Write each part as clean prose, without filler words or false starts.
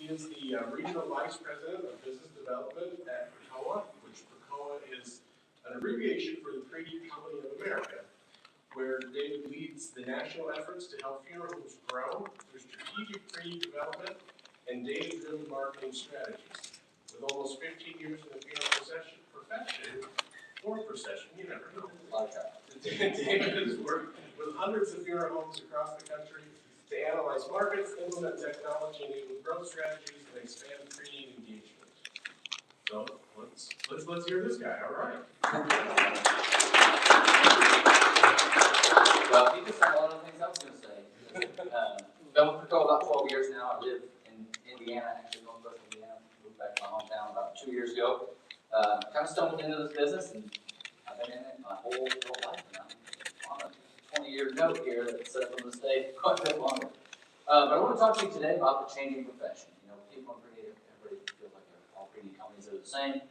He is the Regional Vice President of Business Development at PRCOA, which PRCOA is an abbreviation for the Preneed Company of America, where David leads the national efforts to help funeral homes grow through strategic preneed development and data-driven marketing strategies. With almost 15 years in the funeral profession, you never know. David has worked with hundreds of funeral homes across the country to analyze markets, implement technology-enabled growth strategies, and expand preneed engagement. So let's hear this guy. All right. Well, he just said a lot of things I was going to say. Been with PRCOA about 12 years now. I live in Indiana, actually northwest Indiana. Moved back to my hometown about 2 years ago. Kind of stumbled into this business, and I've been in it my whole life now. On a 20-year note here that says I'm going to stay quite a bit longer. But I want to talk to you today about the changing profession. You know, people in Preneed, everybody feels like all Preneed companies are the same,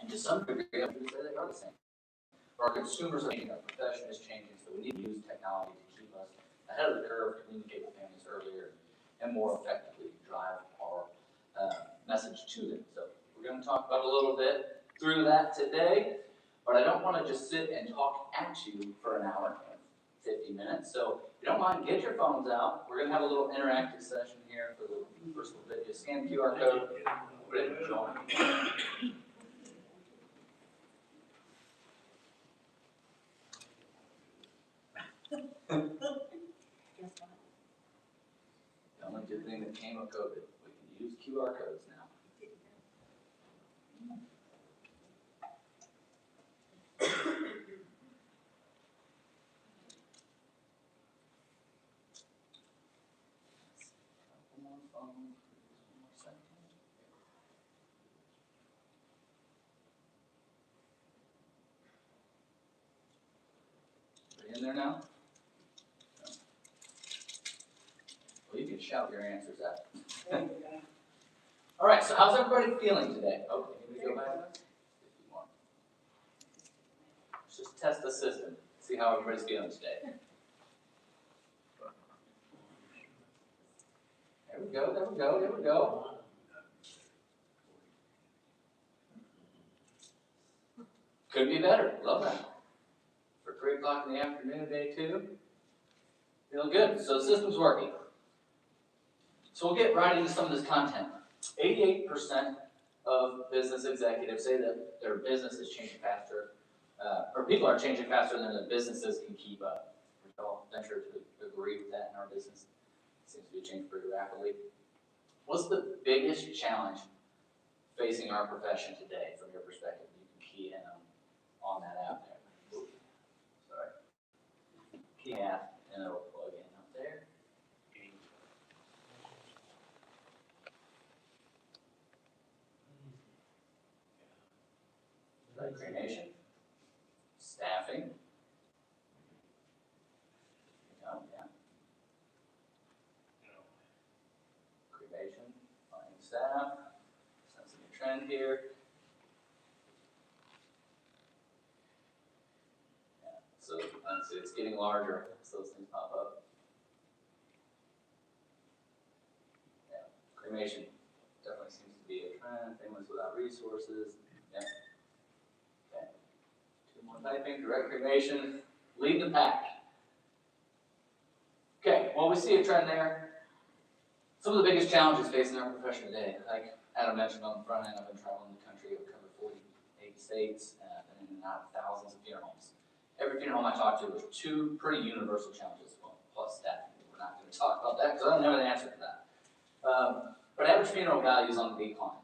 and to some degree, I would say they are the same. Our consumers are changing, our profession is changing, so we need to use technology to keep us ahead of the curve, communicate with families earlier, and more effectively drive our message to them. So we're going to talk about a little bit through that today, but I don't want to just sit and talk at you for an hour, 50 minutes. So if you don't mind, get your phones out. We're going to have a little interactive session here for the first little bit. Just scan the QR code, put it in join. The only good thing that came of COVID, we can use QR codes now. Are you in there now? Well, you can shout your answers out. All right, so how's everybody feeling today? Okay, can we go back? Let's just test the system, see how everybody's feeling today. There we go, there we go, there we go. Could be better, love that. For 3 o'clock in the afternoon, day 2. Feeling good, so the system's working. So we'll get right into some of this content. 88% of business executives say that their business is changing faster, or people are changing faster than the businesses can keep up. We all venture to agree with that in our business. It seems to be changing pretty rapidly. What's the biggest challenge facing our profession today from your perspective? You can key in on that app there. Sorry. Key app, and it'll plug in up there. Cremation, staffing. Oh, yeah. Cremation, finding staff, sensing a trend here. Yeah, so it's getting larger as those things pop up. Yeah, cremation definitely seems to be a trend. Families without resources. Yeah. Okay. 2 more typing. Direct cremation. Lead the pack. Okay, well, we see a trend there. Some of the biggest challenges facing our profession today, like Adam mentioned on the front end, I've been traveling the country. I've covered 48 states, been in and out of thousands of funeral homes. Every funeral home I talked to, there's 2 pretty universal challenges, well, plus staffing. We're not going to talk about that because I don't have an answer for that. But average funeral value is on the decline.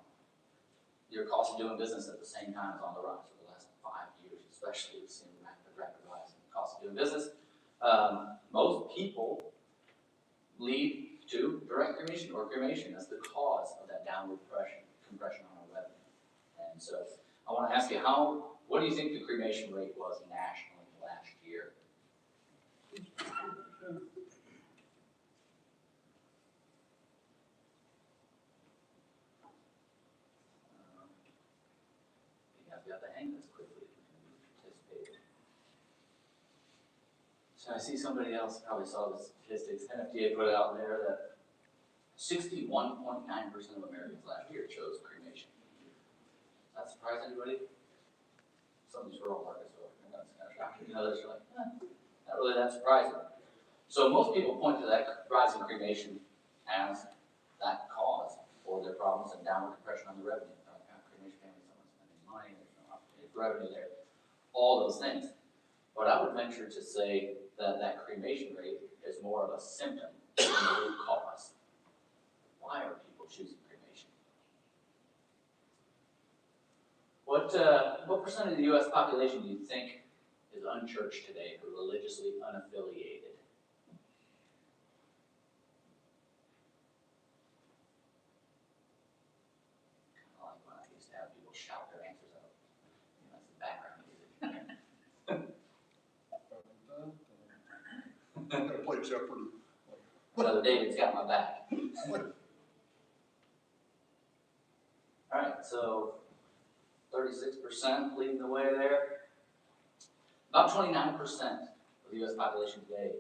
Your cost of doing business at the same time is on the rise for the last 5 years, especially we've seen rapid rise in the cost of doing business. Most people lead to direct cremation or cremation as the cause of that downward compression on our revenue. And so I want to ask you, what do you think the cremation rate was nationally last year? You have to hang this quickly if you're going to participate. So I see somebody else probably saw the statistics NFDA put out there that 61.9% of Americans last year chose cremation. Does that surprise anybody? Some of these rural markets, so that's kind of shocking. Others are like, not really that surprising. So most people point to that rise in cremation as that cause for their problems and downward compression on the revenue. Cremation families don't spending money, there's no opportunity for revenue there, all those things. But I would venture to say that that cremation rate is more of a symptom than the root cause. Why are people choosing cremation? What percent of the U.S. population do you think is unchurched today or religiously unaffiliated? Kind of like when I used to have people shout their answers out. That's the background music. I'm gonna play Jeopardy. Brother David's got my back. All right, so 36% leading the way there. About 29% of the U.S. population today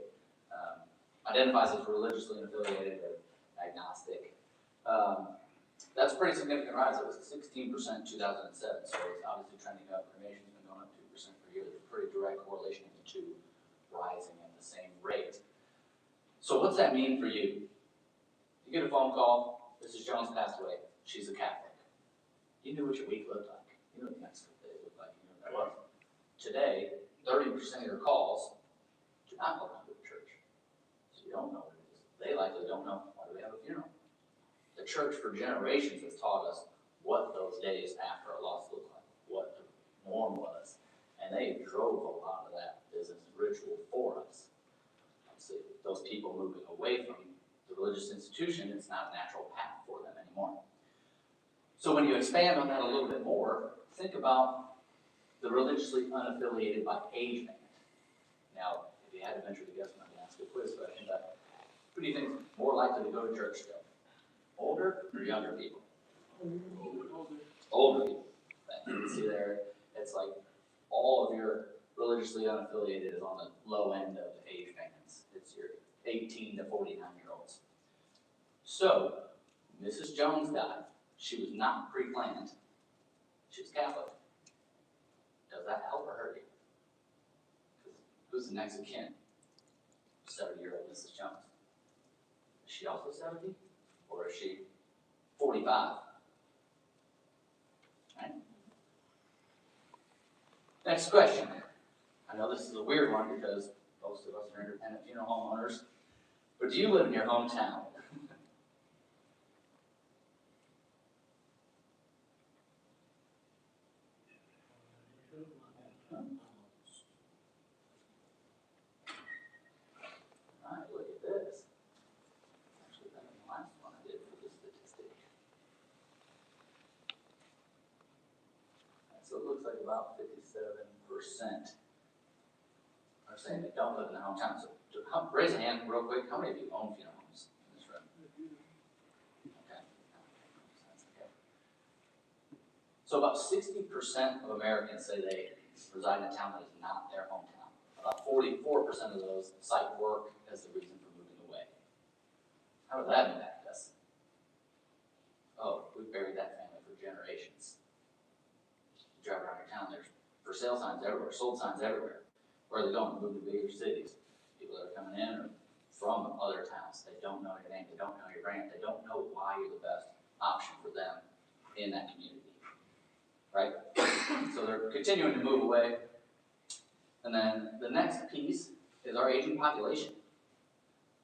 identifies as religiously unaffiliated or agnostic. That's a pretty significant rise. It was 16% in 2007, so it's obviously trending up. Cremation's been going up 2% per year. There's a pretty direct correlation of the two rising at the same rate. So what's that mean for you? You get a phone call, Mrs. Jones passed away, she's a Catholic. You knew what your week looked like. You knew what the next day looked like. You knew what that was. Today, 30% of your calls do not belong to the church. So you don't know what it is. They likely don't know why do we have a funeral. The church for generations has taught us what those days after a loss look like, what the norm was. And they drove a lot of that business and ritual for us. Obviously, those people moving away from the religious institution, it's not a natural path for them anymore. So when you expand on that a little bit more, think about the religiously unaffiliated by age band. Now, if you had to venture to guess, I'm not going to ask a quiz question, but who do you think is more likely to go to church still? Older or younger people? Older people. You can see there, it's like all of your religiously unaffiliated is on the low end of the age bands. It's your 18 to 49-year-olds. So, Mrs. Jones died. She was not pre-planned. She was Catholic. Does that help or hurt you? Who's the next of kin? 70-year-old Mrs. Jones. Is she also 70? Or is she 45? Right? Next question. I know this is a weird one because most of us are independent funeral homeowners, but do you live in your hometown? Alright, look at this. Actually better than the last one I did for this statistic. So it looks like about 57% are saying they don't live in their hometown. So raise a hand real quick. How many of you own funeral homes in this room? Okay. So about 60% of Americans say they reside in a town that is not their hometown. About 44% of those cite work as the reason for moving away. How does that impact us? Oh, we've buried that family for generations. You drive around your town, there's for sale signs everywhere, sold signs everywhere. Where are they going? Move to bigger cities. People that are coming in are from other towns. They don't know your name. They don't know your brand. They don't know why you're the best option for them in that community. Right? So they're continuing to move away. And then the next piece is our aging population.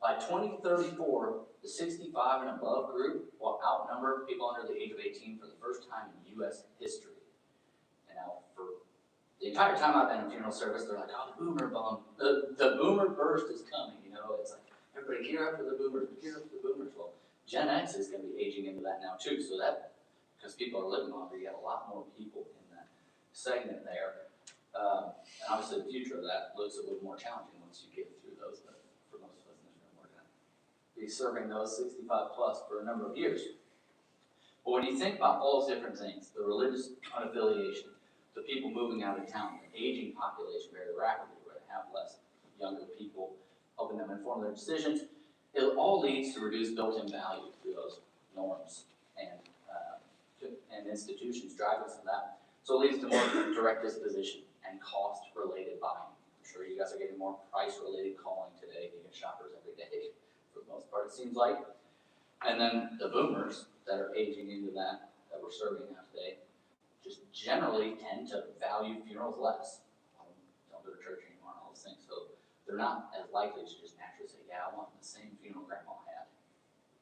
By 2034, the 65 and above group will outnumber people under the age of 18 for the first time in U.S. history. And now, for the entire time I've been in funeral service, they're like, oh, the boomer bump, the boomer burst is coming. You know, it's like, everybody gear up for the boomers, gear up for the boomers. Well, Gen X is going to be aging into that now too. So that, because people are living longer, you have a lot more people in that segment there. And obviously the future of that looks a little more challenging once you get through those, but for most of us in this room, we're going to be serving those 65 plus for a number of years. But when you think about all those different things, the religious unaffiliation, the people moving out of town, the aging population very rapidly, we're going to have less younger people helping them inform their decisions. it all leads to reduced built-in value through those norms and institutions driving some of that. So it leads to more direct disposition and cost-related buying. I'm sure you guys are getting more price-related calling today. You get shoppers every day, for the most part, it seems like. And then the boomers that are aging into that we're serving now today, just generally tend to value funerals less. Don't go to church anymore and all those things. So they're not as likely to just naturally say, yeah, I want the same funeral grandma had.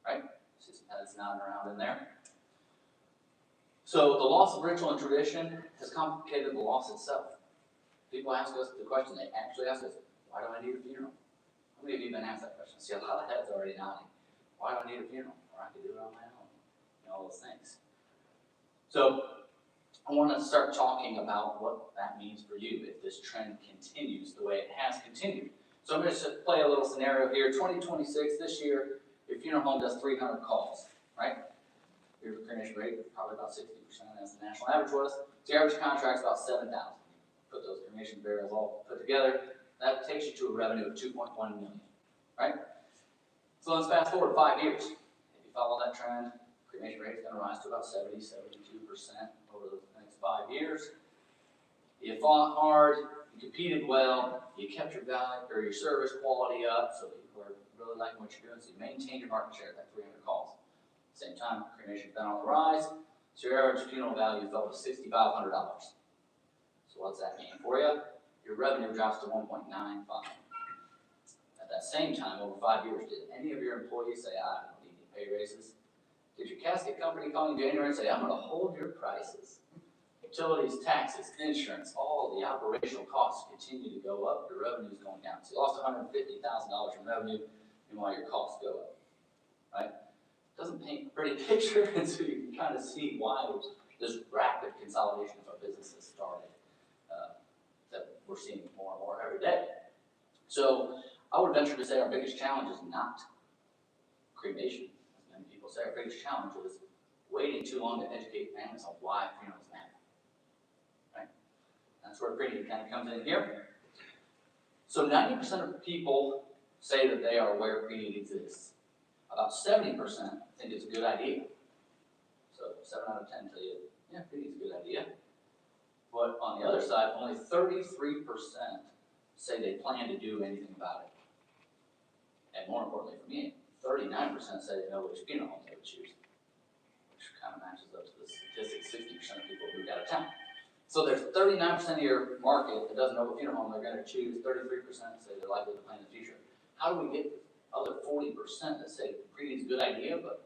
Right? It's just that's not around in there. So the loss of ritual and tradition has complicated the loss itself. People ask us the question, they actually ask us, why do I need a funeral? How many of you have been asked that question? See a lot of heads already nodding. Why do I need a funeral? Or I can do it on my own. All those things. So I want to start talking about what that means for you if this trend continues the way it has continued. So I'm going to play a little scenario here. 2026, this year, your funeral home does 300 calls, right? Your cremation rate is probably about 60%, as the national average was. So your average contract's about 7,000. Put those cremation burials all put together, that takes you to a revenue of 2.1 million, right? So let's fast forward 5 years. If you follow that trend, cremation rate is going to rise to about 70, 72% over the next 5 years. You fought hard, you competed well, you kept your value or your service quality up, so people are really liking what you're doing, so you maintained your market share at that 300 calls. Same time, cremation's been on the rise, so your average funeral value fell to $6,500. So what's that mean for you? Your revenue drops to 1.95. At that same time, over 5 years, did any of your employees say, I don't need any pay raises? Did your casket company call in January and say, I'm going to hold your prices? Utilities, taxes, insurance, all the operational costs continue to go up, your revenue's going down. So you lost $150,000 in revenue, meanwhile your costs go up, right? Doesn't paint a pretty picture, and so you can kind of see why this rapid consolidation of our business has started, that we're seeing more and more every day. So I would venture to say our biggest challenge is not cremation, as many people say. Our biggest challenge is waiting too long to educate families on why funerals matter, right? That's where Preneed kind of comes in here. So 90% of people say that they are aware Preneed exists. About 70% think it's a good idea. So 7 out of 10 tell you, yeah, Preneed's a good idea. But on the other side, only 33% say they plan to do anything about it. And more importantly for me, 39% say they know which funeral home they would choose, which kind of matches up to the statistics, 60% of people moved out of town. So there's 39% of your market that doesn't know what funeral home they're going to choose, 33% say they're likely to plan in the future. How do we get the other 40% that say Preneed's a good idea, but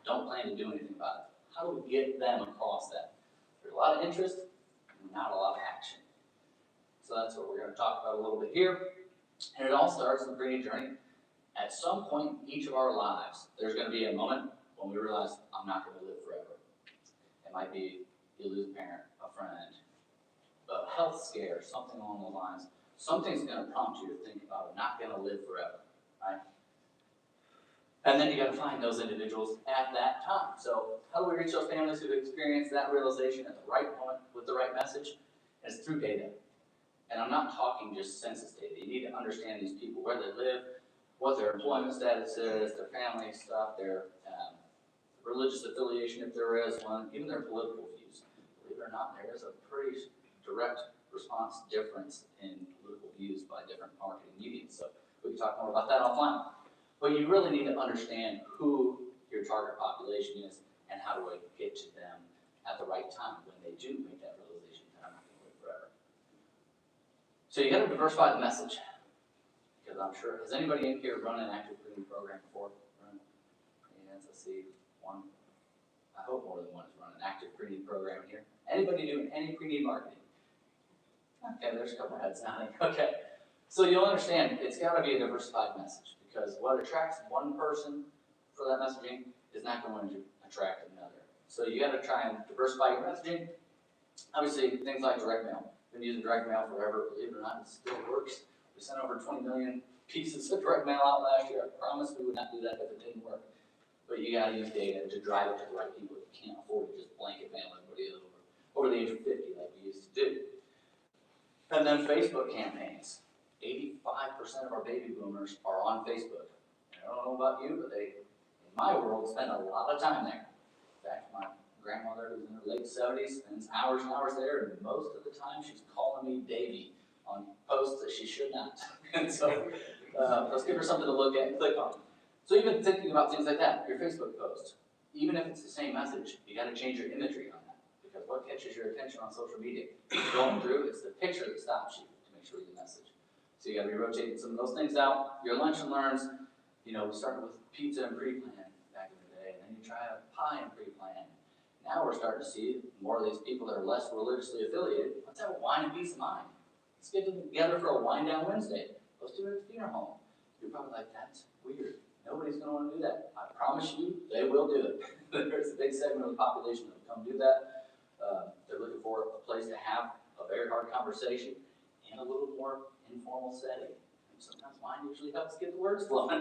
don't plan to do anything about it? How do we get them across that? There's a lot of interest, and not a lot of action. So that's what we're going to talk about a little bit here. And it all starts in the Preneed journey. At some point in each of our lives, there's going to be a moment when we realize I'm not going to live forever. It might be you lose a parent, a friend, a health scare, something along those lines. Something's going to prompt you to think about I'm not going to live forever, right? And then you got to find those individuals at that time. So how do we reach those families who've experienced that realization at the right moment with the right message? It's through data. And I'm not talking just census data. You need to understand these people, where they live, what their employment status is, their family stuff, their religious affiliation if there is one, even their political views. Believe it or not, there is a pretty direct response difference in political views by different marketing mediums. So we can talk more about that offline. But you really need to understand who your target population is and how do I get to them at the right time when they do make that realization that I'm not going to live forever. So you got to diversify the message. Because I'm sure, has anybody in here run an active Preneed program before? Let's see, one. I hope more than one has run an active Preneed program here. Anybody doing any Preneed marketing? Okay, there's a couple heads nodding. Okay, so you'll understand it's got to be a diversified message because what attracts one person for that messaging is not going to attract another. So you got to try and diversify your messaging. Obviously, things like direct mail. I've been using direct mail forever. Believe it or not, it still works. We sent over 20 million pieces of direct mail out last year. I promise we would not do that if it didn't work. But you got to use data to drive it to the right people. You can't afford to just blanket mail everybody over the age of 50 like we used to do. And then Facebook campaigns. 85% of our baby boomers are on Facebook. And I don't know about you, but they, in my world, spend a lot of time there. In fact, my grandmother, who's in her late 70s, spends hours and hours there, and most of the time she's calling me Davy on posts that she should not. And so let's give her something to look at and click on. So even thinking about things like that, your Facebook post, even if it's the same message, you got to change your imagery on that, because what catches your attention on social media? Going through, it's the picture that stops you to make sure you message. So you got to be rotating some of those things out. Your lunch and learns, we started with pizza and pre-plan back in the day, and then you try a pie and pre-plan. Now we're starting to see more of these people that are less religiously affiliated. Let's have a wine and peace of mind. Let's get together for a wine down Wednesday. Let's do it at the funeral home. You're probably like, that's weird. Nobody's going to want to do that. I promise you, they will do it. There's a big segment of the population that will come do that. They're looking for a place to have a very hard conversation in a little more informal setting. And sometimes wine usually helps get the words flowing.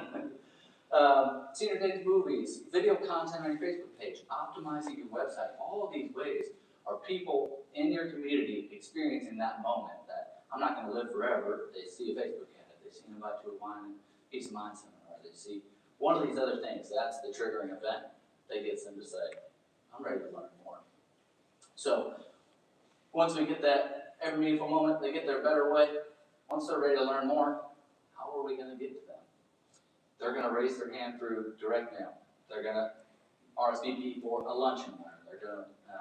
Senior days, movies, video content on your Facebook page, optimizing your website. All of these ways are people in your community experiencing that moment that I'm not going to live forever. They see a Facebook ad, they see an invite to a wine and peace of mind seminar, they see one of these other things. That's the triggering event that gets them to say, I'm ready to learn more. So once we get that every meaningful moment, they get their better way. Once they're ready to learn more, how are we going to get to them? They're going to raise their hand through direct mail. They're going to RSVP for a lunch and learn. They're going to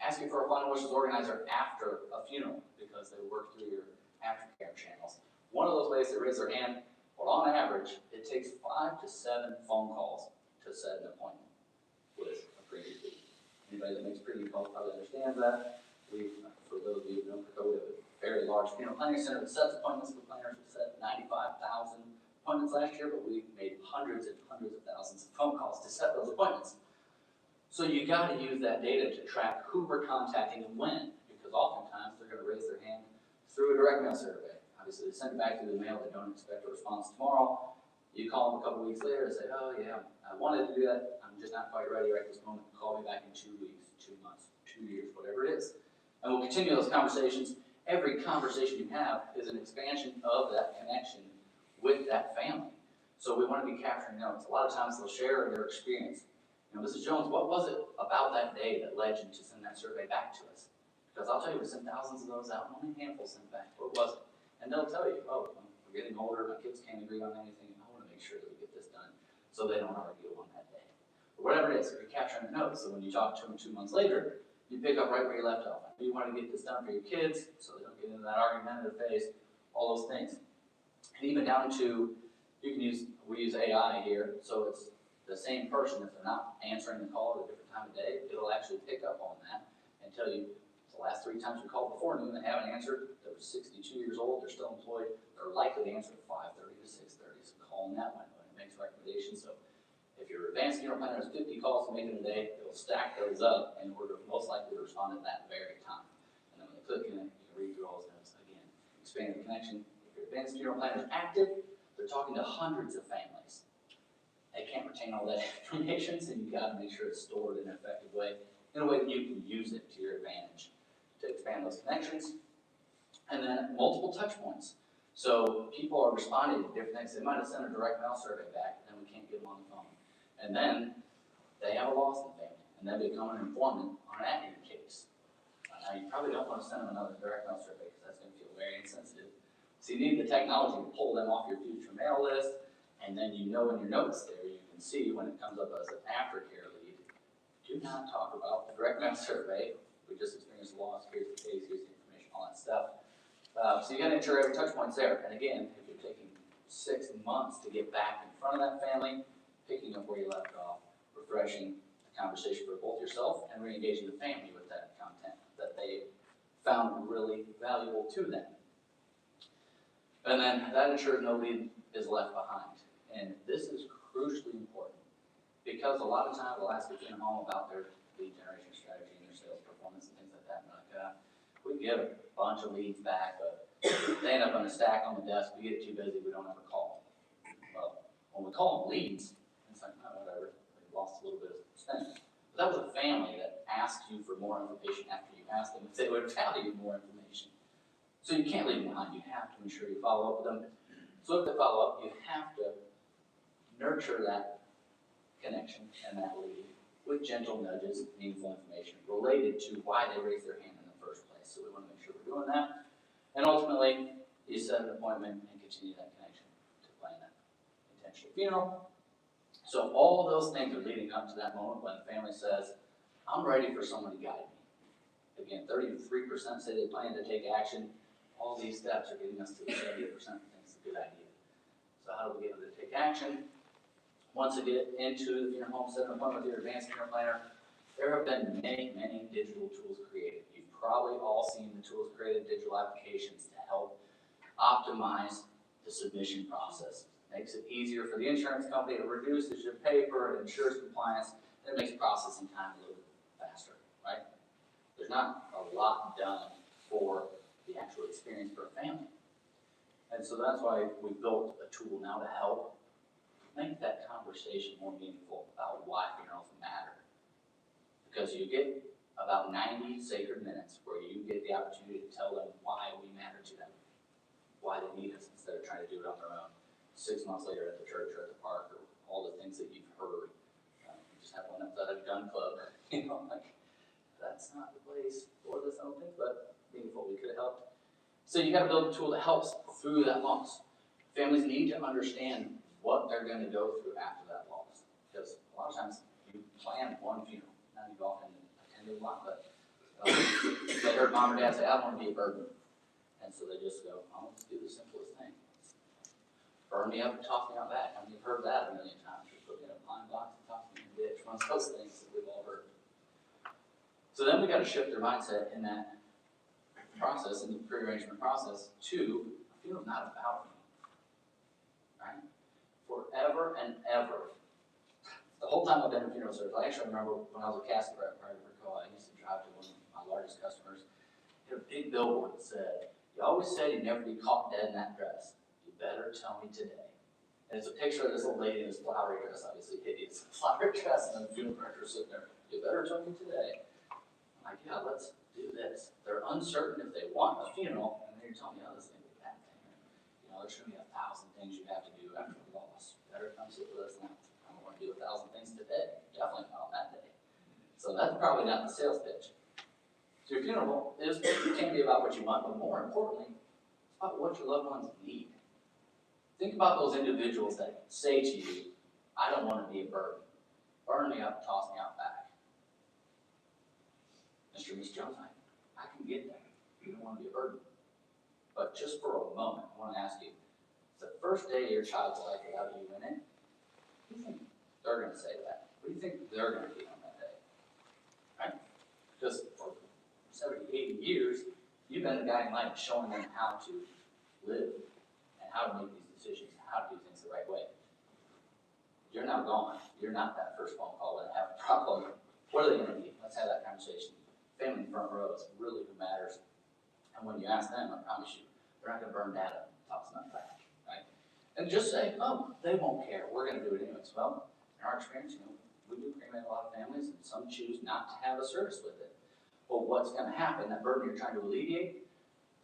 ask you for a final wishes organizer after a funeral because they work through your aftercare channels. One of those ways they raise their hand, well, on average, it takes 5 to 7 phone calls to set an appointment with a Preneed lead. Anybody that makes Preneed calls probably understands that. For those of you who know Dakota, we have a very large funeral planning center that sets appointments with planners. We set 95,000 appointments last year, but we made hundreds and hundreds of thousands of phone calls to set those appointments. So you got to use that data to track who we're contacting and when, because oftentimes they're going to raise their hand through a direct mail survey. Obviously, they send it back through the mail. They don't expect a response tomorrow. You call them a couple weeks later and say, oh yeah, I wanted to do that. I'm just not quite ready right this moment. Call me back in 2 weeks, 2 months, 2 years, whatever it is. And we'll continue those conversations. Every conversation you have is an expansion of that connection with that family. So we want to be capturing notes. A lot of times they'll share their experience. Mrs. Jones, what was it about that day that led you to send that survey back to us? Because I'll tell you, we sent thousands of those out, and only a handful sent back. What was it? And they'll tell you, oh, we're getting older, my kids can't agree on anything, and I want to make sure that we get this done so they don't argue on that day. But whatever it is, you're capturing the notes, so when you talk to them 2 months later, you pick up right where you left off. You want to get this done for your kids so they don't get into that argumentative phase, all those things. And even down to, we use AI here, so it's the same person. If they're not answering the call at a different time of day, it'll actually pick up on that and tell you, the last 3 times we called before noon, they haven't answered. They're 62 years old, they're still employed. They're likely to answer at 5:30 to 6:30, so call in that window, and it makes recommendations. So if your advanced funeral planner has 50 calls to make in a day, it'll stack those up in order most likely to respond at that very time. And then when they click in it, you can read through all those notes again. Expand the connection. If your advanced funeral planner is active, they're talking to hundreds of families. They can't retain all that information, so you've got to make sure it's stored in an effective way, in a way that you can use it to your advantage to expand those connections. And then multiple touch points. So people are responding to different things. They might have sent a direct mail survey back, and then we can't get them on the phone. And then they have a loss in the family, and they become an informant on an acting case. Now, you probably don't want to send them another direct mail survey because that's going to feel very insensitive. So you need the technology to pull them off your future mail list, and then in your notes there, you can see when it comes up as an aftercare lead, do not talk about the direct mail survey. We just experienced a loss, here's the case, here's the information, all that stuff. So you got to ensure every touch point's there. And again, if you're taking 6 months to get back in front of that family, picking up where you left off, refreshing the conversation for both yourself and re-engaging the family with that content that they found really valuable to them. And then that ensures no lead is left behind. And this is crucially important because a lot of times they'll ask you home about their lead generation strategy and their sales performance and things like that. And like, we get a bunch of leads back, but they end up on a stack on the desk. We get too busy, we don't ever call. Well, when we call them leads, it's like, oh, whatever, we lost a little bit of spend. But that was a family that asked you for more information after you asked them if they would value more information. So you can't leave them behind. You have to ensure you follow up with them. So if they follow up, you have to nurture that connection and that lead with gentle nudges, meaningful information related to why they raised their hand in the first place. So we want to make sure we're doing that. And ultimately, you set an appointment and continue that connection to plan that intentional funeral. So all of those things are leading up to that moment when the family says, I'm ready for someone to guide me. Again, 33% say they plan to take action. All these steps are getting us to the 70% that think it's a good idea. So how do we get them to take action? Once you get into the funeral home, set an appointment with your advanced funeral planner, there have been many, many digital tools created. You've probably all seen the tools created, digital applications to help optimize the submission process. Makes it easier for the insurance company, it reduces your paper, it ensures compliance, and it makes processing time a little bit faster, right? There's not a lot done for the actual experience for a family. And so that's why we built a tool now to help make that conversation more meaningful about why funerals matter. Because you get about 90 sacred minutes where you get the opportunity to tell them why we matter to them, why they need us instead of trying to do it on their own. 6 months later at the church or at the park, or all the things that you've heard. You just have one outside of a gun club, like, that's not the place for this, I don't think, but meaningful, we could have helped. So you gotta build a tool that helps through that loss. Families need to understand what they're gonna go through after that loss. Because a lot of times you plan one funeral, now you've often attended a lot, but they heard mom or dad say, I don't wanna be a burden. And so they just go, I'll just do the simplest thing. Burn me up and toss me out back. I mean, you've heard that a million times. You put me in a pine box and toss me in a ditch. One of those things that we've all heard. So then we got to shift their mindset in that process, in the pre-arrangement process, to a funeral's not about me. Right? Forever and ever. The whole time I've been in funeral service, I actually remember when I was a casket rep prior to Precoa, I used to drive to one of my largest customers. He had a big billboard that said, you always said you'd never be caught dead in that dress. Better tell me today. And it's a picture of this old lady in this flowery dress, obviously hideous flowery dress, and the funeral director sitting there. You better tell me today. I'm like, yeah, let's do this. They're uncertain if they want a funeral, and then you're telling me, oh, this is gonna be a bad thing. You know, there's gonna be 1,000 things you have to do after the loss. Better come sit with us now. I don't want to do 1,000 things today. Definitely not on that day. So that's probably not the sales pitch. So your funeral can be about what you want, but more importantly, it's about what your loved ones need. Think about those individuals that say to you, I don't want to be a burden. Burn me up, toss me out back. Mr. and Ms. Jones, I can get that. You don't want to be a burden. But just for a moment, I want to ask you, it's the first day of your child's life without you in it. What do you think they're going to say to that? What do you think they're going to be on that day? Right? Because for 70, 80 years, you've been the guiding light showing them how to live and how to make these decisions, how to do things the right way. You're now gone. You're not that first phone call when they have a problem. What are they going to need? Let's have that conversation. Family in front row is really who matters. And when you ask them, I promise you, they're not going to burn data and toss them back, right? And just say, oh, they won't care. We're going to do it anyways. Well, in our experience, we do cremate a lot of families, and some choose not to have a service with it. Well, what's going to happen? That burden you're trying to alleviate.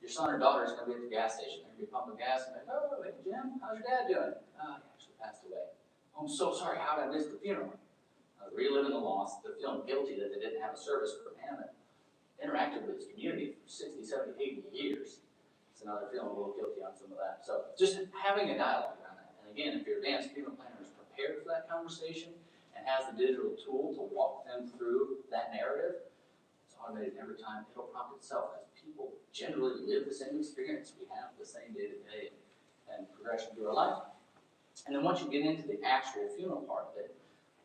Your son or daughter is going to be at the gas station. They're going to be pumping gas and they're like, oh, hey, Jim, how's your dad doing? Oh, he actually passed away. Oh, I'm so sorry, how did I miss the funeral? Reliving the loss, they're feeling guilty that they didn't have a service for a man that interacted with his community for 60, 70, 80 years. So now they're feeling a little guilty on some of that. So just having a dialogue around that. And again, if your advanced funeral planner is prepared for that conversation and has the digital tool to walk them through that narrative, it's automated every time. It'll prompt itself because people generally live the same experience. We have the same day-to-day and progression through our life. And then once you get into the actual funeral part of it,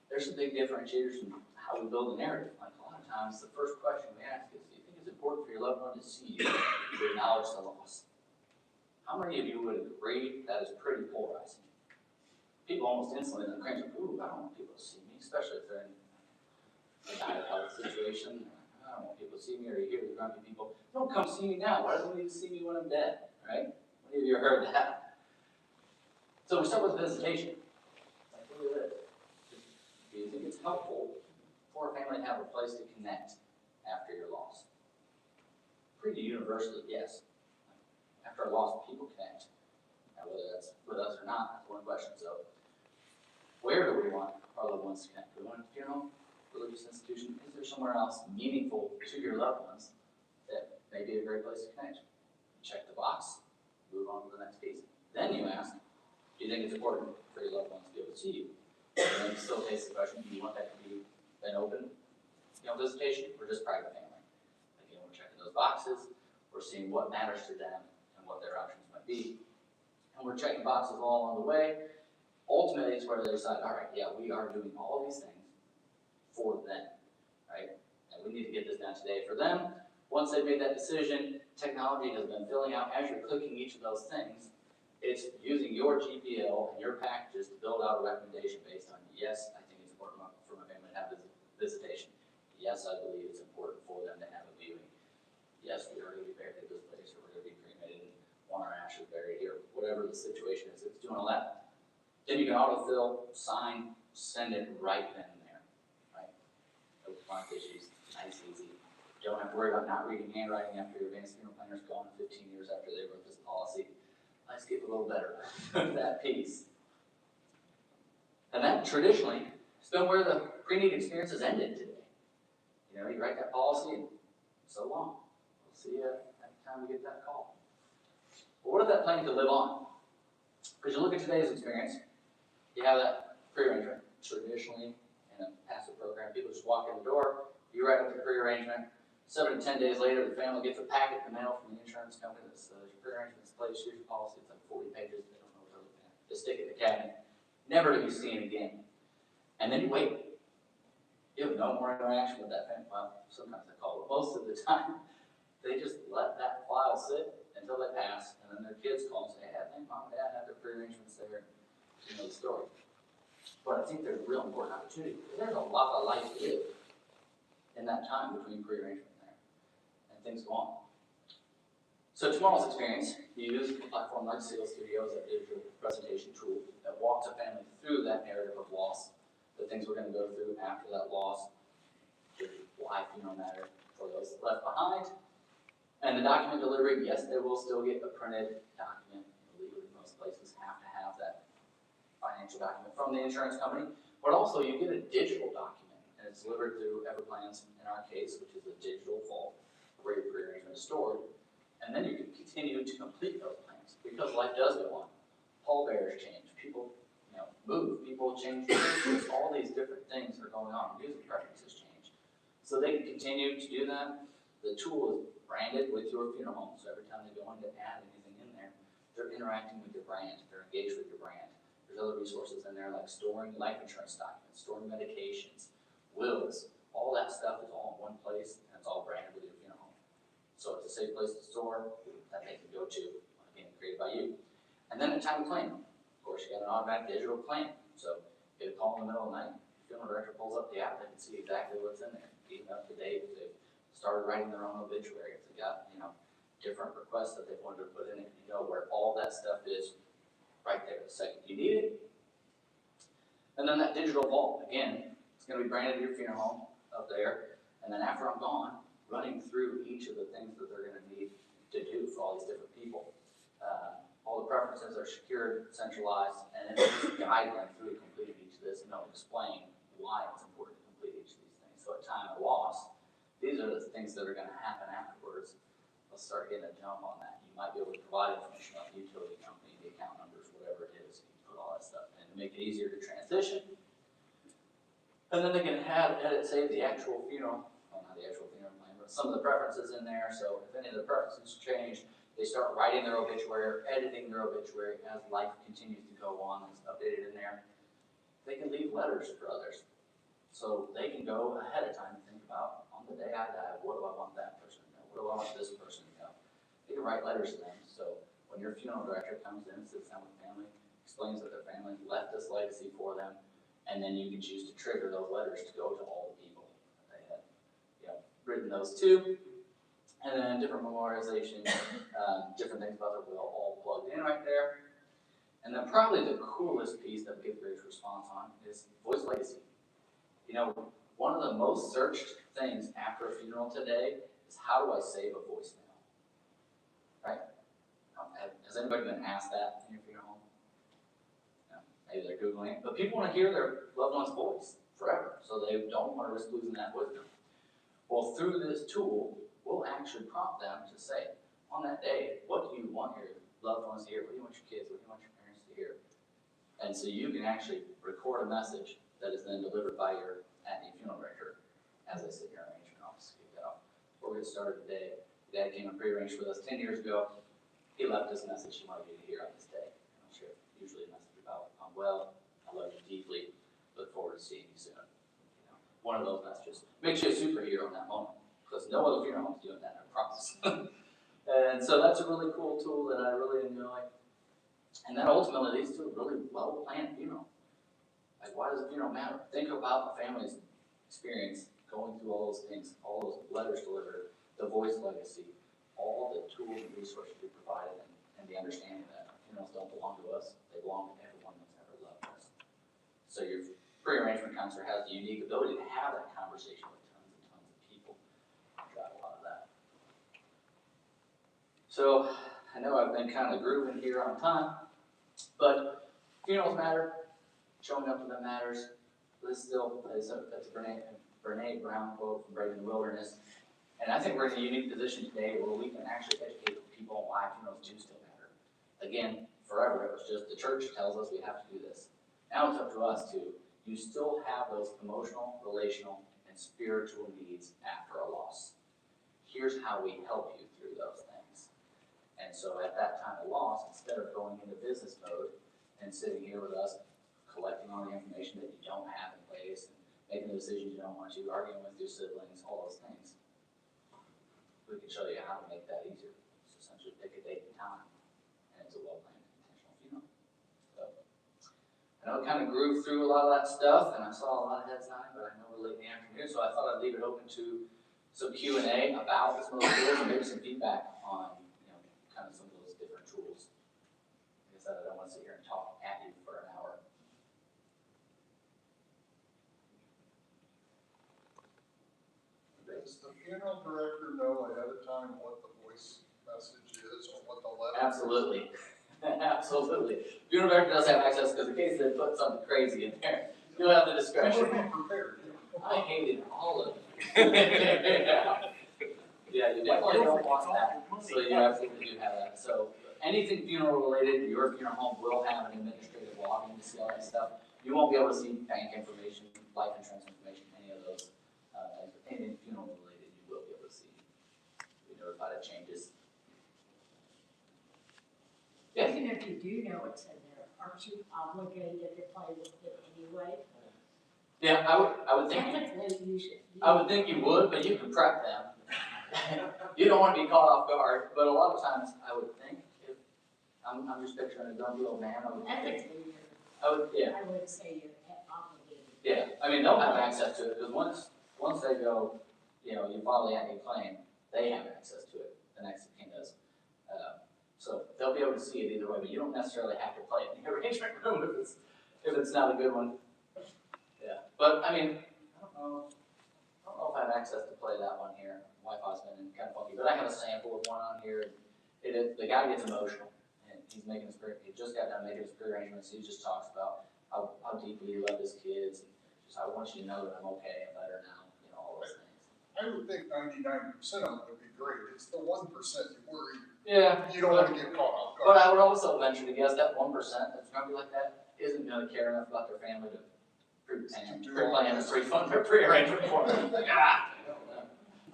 there's some big differentiators in how we build a narrative. Like a lot of times, the first question we ask is, do you think it's important for your loved one to see you to acknowledge the loss? How many of you would agree that is pretty polarizing? People almost instantly then cringe, ooh, I don't want people to see me, especially if they're in a dire health situation. I don't want people to see me, or you hear the grumpy people, don't come see me now. Why do they need to see me when I'm dead, right? Many of you have heard that. So we start with visitation. Like, look at this. Do you think it's helpful for a family to have a place to connect after your loss? Pretty universally, yes. After a loss, people connect. Now, whether that's with us or not, that's one question. So Where do we want our loved ones to connect? Do we want a funeral home, religious institution? Is there somewhere else meaningful to your loved ones that may be a great place to connect? Check the box, move on to the next piece. Then you ask, do you think it's important for your loved ones to be able to see you? And then still takes the question, do you want that to be an open, visitation or just private family? Again, we're checking those boxes, we're seeing what matters to them and what their options might be. And we're checking boxes all along the way. Ultimately, it's where they decide, all right, yeah, we are doing all these things for them, right? And we need to get this done today for them. Once they've made that decision, technology has been filling out as you're clicking each of those things. It's using your GPL and your packages to build out a recommendation based on, yes, I think it's important for my family to have this visitation. Yes, I believe it's important for them to have a viewing. Yes, we are going to be buried at this place, or we're going to be cremated and want our ashes buried here. Whatever the situation is, it's doing all that. Then you can autofill, sign, send it right then and there, right? No font issues, nice, easy. Don't have to worry about not reading handwriting after your advanced funeral planner's gone 15 years after they wrote this policy. Let's get a little better at that piece. And that traditionally has been where the pre-need experience has ended today. You write that policy and so long. We'll see you at the time we get that call. But what if that plan could live on? Because you look at today's experience, you have that pre-arrangement, traditionally in a passive program. People just walk in the door, you write up the pre-arrangement. 7 to 10 days later, the family gets a packet in the mail from the insurance company that says your pre-arrangement's in place, here's your policy. It's like 40 pages, they don't know what they're looking at. Just stick it in the cabinet, never to be seen again. And then you wait. You have no more interaction with that family. Well, sometimes they call, but most of the time, they just let that file sit until they pass, and then their kids call and say, hey, I think mom and dad had their pre-arrangements there. You know the story. But I think there's a real important opportunity, because there's a lot of life to live in that time between pre-arrangement there, and things go on. So tomorrow's experience, you use a platform like Seal Studio as a digital presentation tool that walks a family through that narrative of loss, the things we're going to go through after that loss, why funeral matter for those left behind. And the document delivery, yes, they will still get a printed document. Legally, most places have to have that financial document from the insurance company, but also you get a digital document, and it's delivered through Everplans in our case, which is a digital vault where your pre-arrangement is stored. And then you can continue to complete those plans because life does go on. Pallbearers change, people move, people change preferences, all these different things are going on. Music preferences change. So they can continue to do that. The tool is branded with your funeral home, so every time they go in to add anything in there, they're interacting with your brand, they're engaged with your brand. There's other resources in there like storing life insurance documents, storing medications, wills, all that stuff is all in one place and it's all branded with your funeral home. So it's a safe place to store that they can go to, again, created by you. And then at time of claim, of course, you got an automatic digital claim. So get a call in the middle of the night, funeral director pulls up the app, they can see exactly what's in there, even up to date. If they've started writing their own obituary, if they got, different requests that they wanted to put in it, you know where all that stuff is right there the second you need it. And then that digital vault, again, it's going to be branded to your funeral home up there. And then after I'm gone, running through each of the things that they're going to need to do for all these different people. All the preferences are secured, centralized, and it's a guide them through completing each of this, and they'll explain why it's important to complete each of these things. So at time of loss, these are the things that are going to happen afterwards. Let's start getting a jump on that. You might be able to provide information about the utility company, the account numbers, whatever it is. You can put all that stuff in to make it easier to transition. And then they can edit, save the actual funeral, well, not the actual funeral plan, but some of the preferences in there. So if any of the preferences change, they start writing their obituary or editing their obituary as life continues to go on. It's updated in there. They can leave letters for others. So they can go ahead of time and think about, on the day I die, what do I want that person to know? What do I want this person to know? They can write letters to them. So when your funeral director comes in and sits down with the family, explains that their family left this legacy for them, and then you can choose to trigger those letters to go to all the people that they had written those to. And then different memorialization, different things about their will, all plugged in right there. And then probably the coolest piece that we get the greatest response on is voice legacy. One of the most searched things after a funeral today is how do I save a voicemail? Right? Has anybody been asked that in your funeral home? No. maybe they're Googling it, but people want to hear their loved one's voice forever, so they don't want to risk losing that wisdom. Well, through this tool, we'll actually prompt them to say, on that day, what do you want your loved ones to hear? What do you want your kids, what do you want your parents to hear? And so you can actually record a message that is then delivered by your at-need funeral director as they sit in your arrangement office. Before we get started today, Dad came and pre-arranged with us 10 years ago. He left this message he wanted you to hear on this day. I'll share usually a message about, I'm well, I love you deeply, look forward to seeing you soon. You know, one of those messages makes you a superhero in that moment, because no other funeral home's doing that, I promise. And so that's a really cool tool that I really enjoy. And that ultimately leads to a really well-planned funeral. Like, why does a funeral matter? Think about the family's experience going through all those things, all those letters delivered, the voice legacy, all the tools and resources we provided, and the understanding that funerals don't belong to us, they belong to everyone that's ever loved us. So your pre-arrangement counselor has the unique ability to have that conversation with tons and tons of people. I drive a lot of that. So I know I've been kind of grooving here on time, but funerals matter, showing up for them matters. This still is that's a Preneed Brown quote from Brave in the Wilderness. And I think we're in a unique position today where we can actually educate people on why funerals do still matter. Again, forever it was just the church tells us we have to do this. Now it's up to us to, you still have those emotional, relational, and spiritual needs after a loss. Here's how we help you through those things. And so at that time of loss, instead of going into business mode and sitting here with us, collecting all the information that you don't have in place, and making the decisions you don't want to, arguing with your siblings, all those things, we can show you how to make that easier. It's essentially pick a date and time, and it's a well-planned, intentional funeral. So, I know it kind of grew through a lot of that stuff, and I saw a lot of heads nodding, but I know we're late in the afternoon, so I thought I'd leave it open to some Q&A about some of those tools, and maybe some feedback on, kind of some of those different tools. Like I said, I don't want to sit here and talk at you for an hour. Does the funeral director know ahead of time what the voice message is or what the letter is? Absolutely. Absolutely. Funeral director does have access, because in case they put something crazy in there, you'll have the discretion. Be prepared. I hated all of it. Yeah, you definitely don't want that. So you absolutely do have that. So anything funeral related, your funeral home will have an administrative login to see all that stuff. You won't be able to see bank information, life insurance information, any of those things. But anything funeral related, you will be able to see. Be notified of changes. Yes. Even if you do know it's in there, aren't you obligated to play with it anyway? Yeah, I would think. Technically, you should. I would think you would, but you can prep them. You don't want to be caught off guard, but a lot of times I would think, if I'm just picturing a grumpy old man, I would say you're obligated. Yeah, I mean, they'll have access to it, because once they go, you file the at-need claim, they have access to it, the next of kin does. So they'll be able to see it either way, but you don't necessarily have to play it in the arrangement room if it's not a good one. Yeah, but I mean, I don't know if I have access to play that one here. Wi-Fi's been kind of funky, but I have a sample of one on here. The guy gets emotional, and he just got done making his pre-arrangements. He just talks about how deeply he loved his kids, and just I want you to know that I'm okay and better now, all those things. I would think 99% of it would be great. It's the 1% you worry. Yeah. You don't want to get caught off But guard. I would also venture to guess that 1% that's going to be like that isn't going to care enough about their family to pre-plan and pre-fund their pre-arrangement for them. Like, I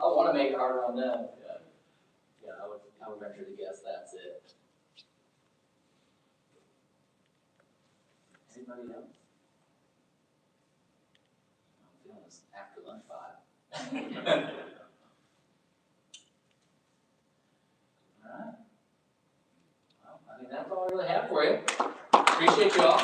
want to make it harder on them. Yeah, I would venture to guess that's it. Anybody else? I'm feeling this after lunch vibe. All right. Well, I think that's all I really have for you. Appreciate you all.